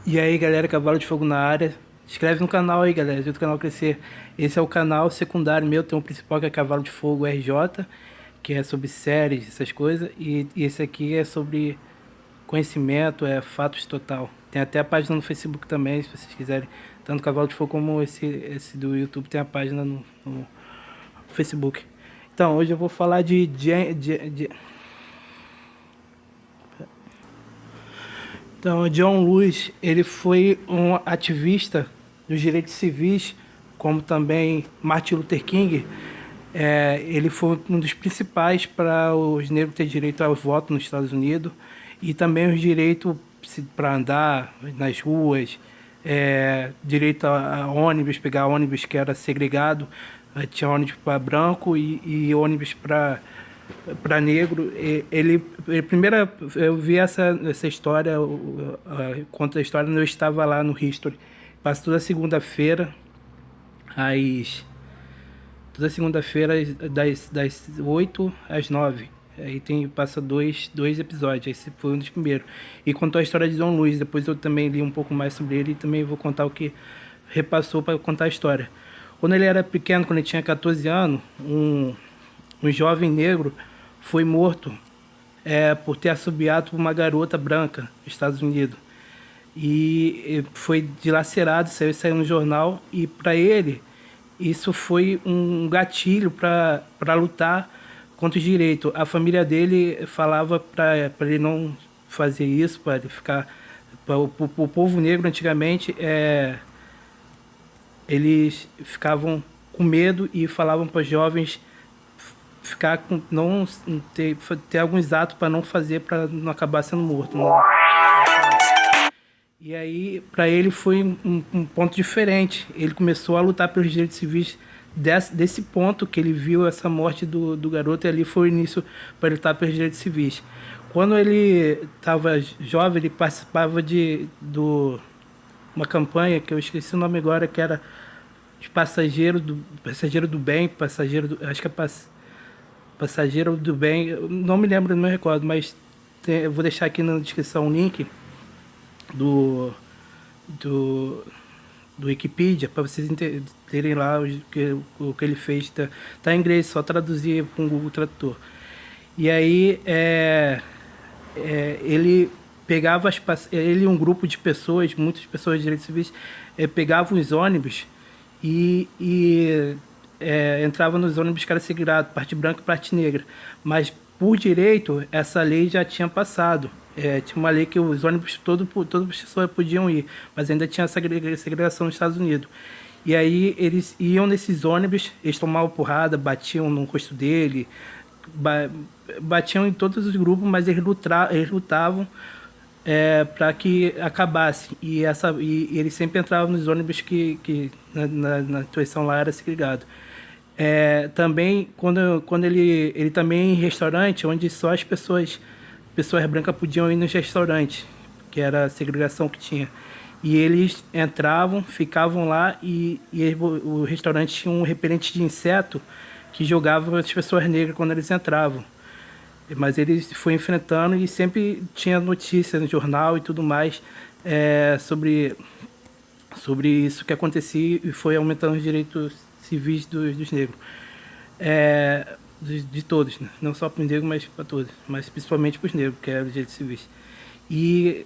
E aí, galera, Cavalo de Fogo na área. Se inscreve no canal aí, galera, ajuda o canal a crescer. Esse é o canal secundário meu, tem um principal que é Cavalo de Fogo RJ, que é sobre séries, essas coisas. E esse aqui é sobre conhecimento, é fatos total. Tem até a página no Facebook também, se vocês quiserem. Tanto Cavalo de Fogo como esse do YouTube tem a página no Facebook. Então, hoje eu vou falar Então, John Lewis, ele foi um ativista dos direitos civis, como também Martin Luther King. Ele foi um dos principais para os negros terem direito ao voto nos Estados Unidos e também os direitos para andar nas ruas, direito a ônibus, pegar ônibus que era segregado, tinha ônibus para branco e ônibus para negro. Primeira eu vi essa história, conta a história, eu estava lá no History. Passa às toda segunda-feira das 8 às 9. Aí passa dois episódios. Esse foi um dos primeiros. E contou a história de John Lewis. Depois eu também li um pouco mais sobre ele e também vou contar o que repassou para contar a história. Quando ele era pequeno, quando ele tinha 14 anos, um jovem negro foi morto por ter assobiado por uma garota branca nos Estados Unidos. E foi dilacerado, saiu no jornal, e para ele isso foi um gatilho para lutar contra os direitos. A família dele falava para ele não fazer isso, para ele ficar. O povo negro antigamente, eles ficavam com medo e falavam para os jovens ficar com, não ter alguns atos para não fazer, para não acabar sendo morto. Não. E aí, para ele foi um ponto diferente. Ele começou a lutar pelos direitos civis desse ponto que ele viu essa morte do garoto, e ali foi o início para ele lutar pelos direitos civis. Quando ele estava jovem, ele participava de uma campanha que eu esqueci o nome agora, que era de passageiro do bem, acho que é passageiro do bem, eu não me lembro, não me recordo, mas eu vou deixar aqui na descrição o link do, do, do Wikipedia para vocês terem lá o que ele fez. Tá em inglês, só traduzir com o Google Tradutor. E aí ele pegava ele e um grupo de pessoas, muitas pessoas de direitos civis, pegavam os ônibus e entrava nos ônibus que era segregado, parte branca e parte negra. Mas por direito, essa lei já tinha passado. Tinha uma lei que os ônibus, todas as pessoas podiam ir, mas ainda tinha essa segregação nos Estados Unidos. E aí eles iam nesses ônibus, eles tomavam porrada, batiam no rosto dele, batiam em todos os grupos, mas eles lutavam para que acabasse. E eles sempre entravam nos ônibus que na instituição lá era segregado. Também quando ele também em restaurante onde só as pessoas brancas podiam ir nos restaurantes, que era a segregação que tinha. E eles entravam, ficavam lá o restaurante tinha um repelente de inseto que jogava as pessoas negras quando eles entravam. Mas ele foi enfrentando e sempre tinha notícia no jornal e tudo mais sobre isso que acontecia, e foi aumentando os direitos civis dos negros. De todos, né? Não só para os negros, mas para todos, mas principalmente para os negros, que eram os direitos civis. E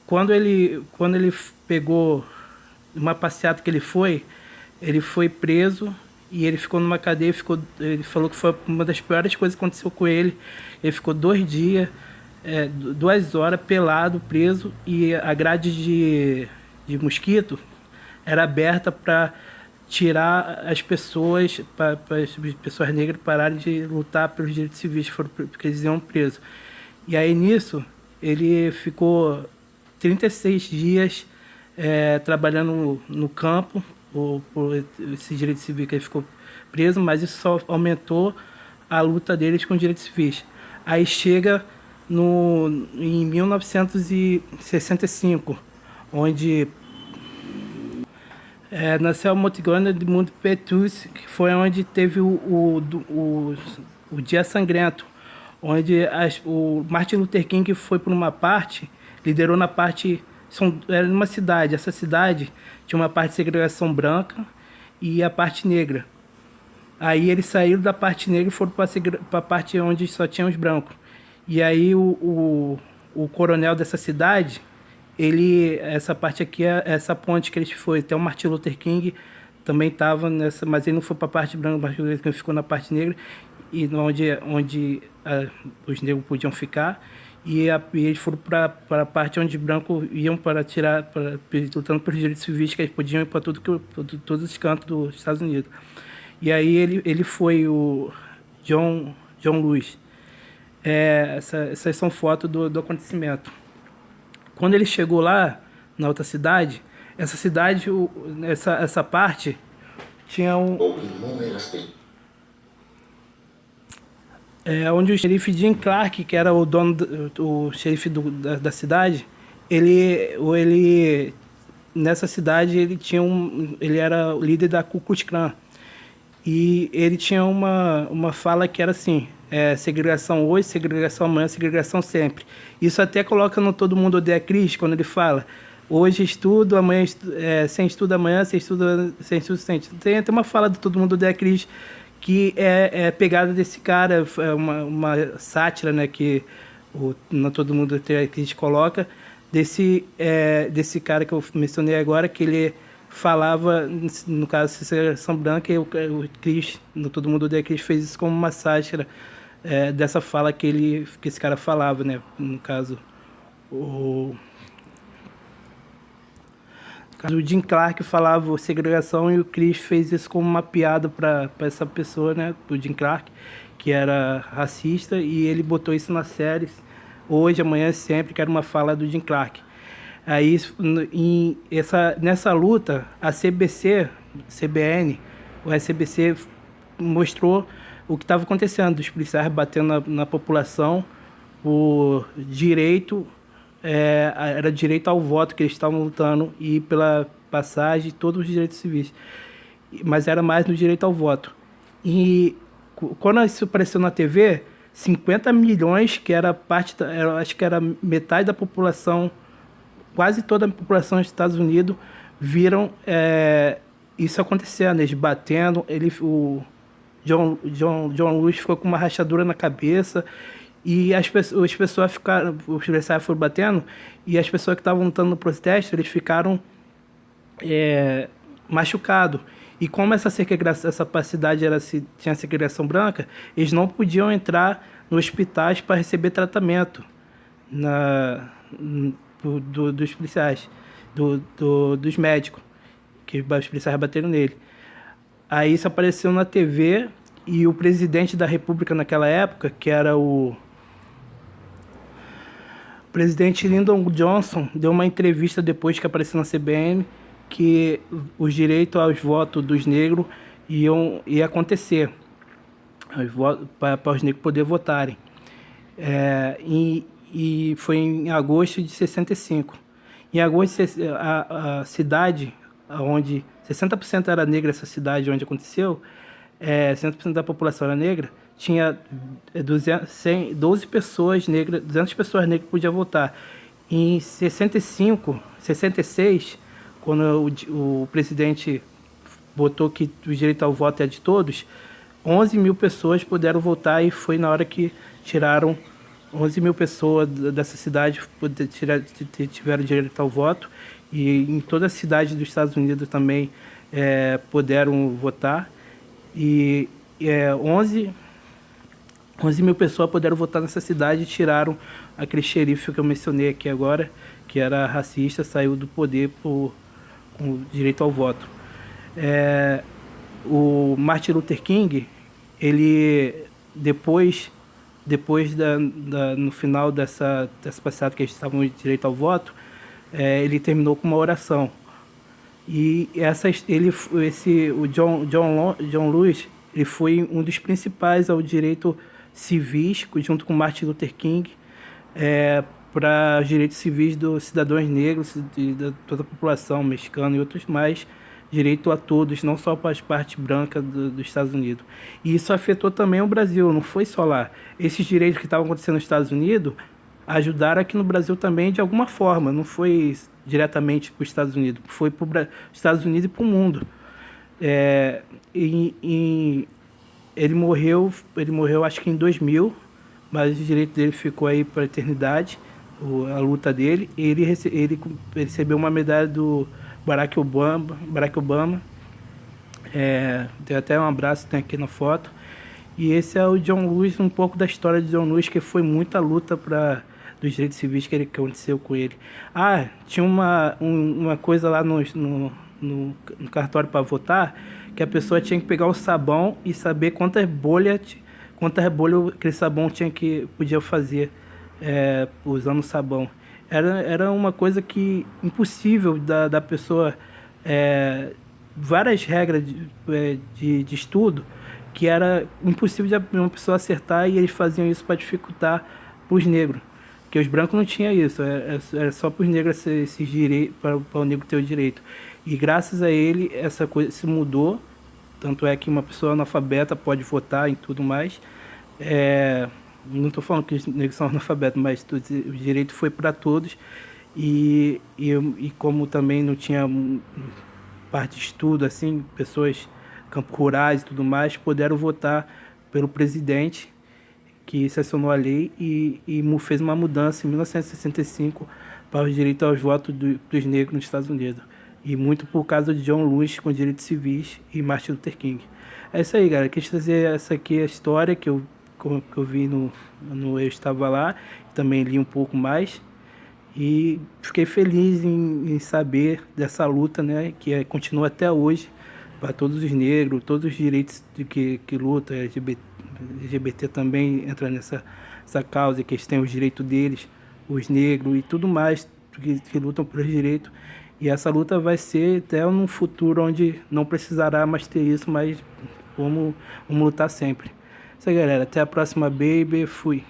quando ele pegou uma passeata que ele foi preso e ele ficou numa cadeia, ele falou que foi uma das piores coisas que aconteceu com ele. Ele ficou 2 dias, 2 horas pelado, preso, e a grade de mosquito era aberta para tirar as pessoas, para as pessoas negras pararem de lutar pelos direitos civis, porque eles iam presos. E aí nisso, ele ficou 36 dias trabalhando no campo por esse direito civil, que ele ficou preso, mas isso só aumentou a luta deles com os direitos civis. Aí chega em 1965, onde nasceu a Montgomery de Mundo Petrus, que foi onde teve o Dia Sangrento, onde o Martin Luther King foi por uma parte, liderou na parte era uma cidade. Essa cidade tinha uma parte de segregação branca e a parte negra. Aí eles saíram da parte negra e foram para a parte onde só tinha os brancos. E aí o coronel dessa cidade, essa parte aqui, essa ponte que eles foi, até o Martin Luther King também estava nessa, mas ele não foi para a parte branca, o Martin Luther King ficou na parte negra, e onde os negros podiam ficar. E eles foram para a parte onde os brancos iam lutando pelos direitos civis, que eles podiam ir para todos os cantos dos Estados Unidos. E aí ele foi o John Lewis. Essas são fotos do acontecimento. Quando ele chegou lá, na outra cidade, essa parte tinha onde o xerife Jim Clark, que era o dono, o xerife da cidade, nessa cidade ele era o líder da Ku Klux Klan. E ele tinha uma fala que era assim: segregação hoje, segregação amanhã, segregação sempre. Isso até coloca no Todo Mundo Odeia Chris, quando ele fala: hoje estudo, amanhã sem estudo, amanhã sem estudo, sem estudo, sem estudo. Tem até uma fala do Todo Mundo Odeia Chris que é pegada desse cara, uma sátira, né, que no Todo Mundo Odeia Chris coloca, desse cara que eu mencionei agora, que ele falava, no caso, segregação branca, e o Chris, no Todo Mundo Odeia Chris, fez isso como uma sátira dessa fala que esse cara falava, né? No caso, o Jim Clark falava segregação e o Chris fez isso como uma piada para essa pessoa, né? O Jim Clark, que era racista, e ele botou isso na série Hoje, Amanhã, Sempre, que era uma fala do Jim Clark. Aí, nessa luta, a CBN, o SBC mostrou o que estava acontecendo, os policiais batendo na população, o direito, era direito ao voto que eles estavam lutando, e pela passagem, todos os direitos civis, mas era mais no direito ao voto. E quando isso apareceu na TV, 50 milhões, que era acho que era metade da população, quase toda a população dos Estados Unidos, viram isso acontecendo, eles batendo. O John Lewis ficou com uma rachadura na cabeça, e as pessoas ficaram, os policiais foram batendo, e as pessoas que estavam lutando no protesto, eles ficaram machucados. E como essa cidade tinha segregação branca, eles não podiam entrar nos hospitais para receber tratamento dos policiais, dos médicos, que os policiais bateram nele. Aí isso apareceu na TV, e o presidente da República naquela época, que era o presidente Lyndon Johnson, deu uma entrevista depois que apareceu na CBN, que os direitos aos votos dos negros ia acontecer, para os negros poderem votarem. E foi em agosto de 65. Em agosto, a cidade onde 60% era negra, essa cidade onde aconteceu, 60% da população era negra, tinha 12 pessoas negras, 200 pessoas negras que podiam votar. Em 66, quando o presidente botou que o direito ao voto é de todos, 11 mil pessoas puderam votar, e foi na hora que tiraram 11 mil pessoas dessa cidade, tiveram direito ao voto, e em toda a cidade dos Estados Unidos também puderam votar, e 11 mil pessoas puderam votar nessa cidade, e tiraram aquele xerife que eu mencionei aqui agora, que era racista, saiu do poder com direito ao voto. O Martin Luther King, ele depois no final dessa passada que eles estavam de direito ao voto, ele terminou com uma oração. E o John Lewis, ele foi um dos principais ao direito civis, junto com Martin Luther King, para os direitos civis dos cidadãos negros, de toda a população mexicana e outros mais, direito a todos, não só para as partes brancas dos Estados Unidos. E isso afetou também o Brasil, não foi só lá. Esses direitos que estavam acontecendo nos Estados Unidos ajudaram aqui no Brasil também de alguma forma. Não foi diretamente para os Estados Unidos, foi para os Estados Unidos e para o mundo. É, ele morreu acho que em 2000, mas o direito dele ficou aí para a eternidade, a luta dele. Ele recebeu uma medalha do Barack Obama. Tem até um abraço, tem aqui na foto. E esse é o John Lewis, um pouco da história de John Lewis, que foi muita luta dos direitos civis que aconteceu com ele. Tinha uma coisa lá no cartório para votar, que a pessoa tinha que pegar o sabão e saber quantas bolhas aquele sabão podia fazer usando o sabão. Era uma coisa que impossível da pessoa, várias regras de estudo que era impossível de uma pessoa acertar, e eles faziam isso para dificultar para os negros, porque os brancos não tinham isso, era só para os negros esses direitos, para o negro ter o direito. E graças a ele essa coisa se mudou, tanto é que uma pessoa analfabeta pode votar e tudo mais. Não estou falando que os negros são analfabetos, mas o direito foi para todos, e como também não tinha parte de estudo, assim, pessoas campos rurais e tudo mais, puderam votar pelo presidente, que sancionou a lei e fez uma mudança em 1965 para o direito aos votos dos negros nos Estados Unidos. E muito por causa de John Lewis com direitos civis e Martin Luther King. É isso aí, galera. Quis trazer essa aqui a história que eu vi no Eu Estava Lá. Também li um pouco mais. E fiquei feliz em saber dessa luta, né, que continua até hoje, para todos os negros, todos os direitos que lutam. LGBT também entra nessa causa, que eles têm os direitos deles, os negros e tudo mais, que lutam por direitos. E essa luta vai ser até num futuro onde não precisará mais ter isso, mas vamos lutar sempre. Isso aí, galera. Até a próxima, baby. Fui.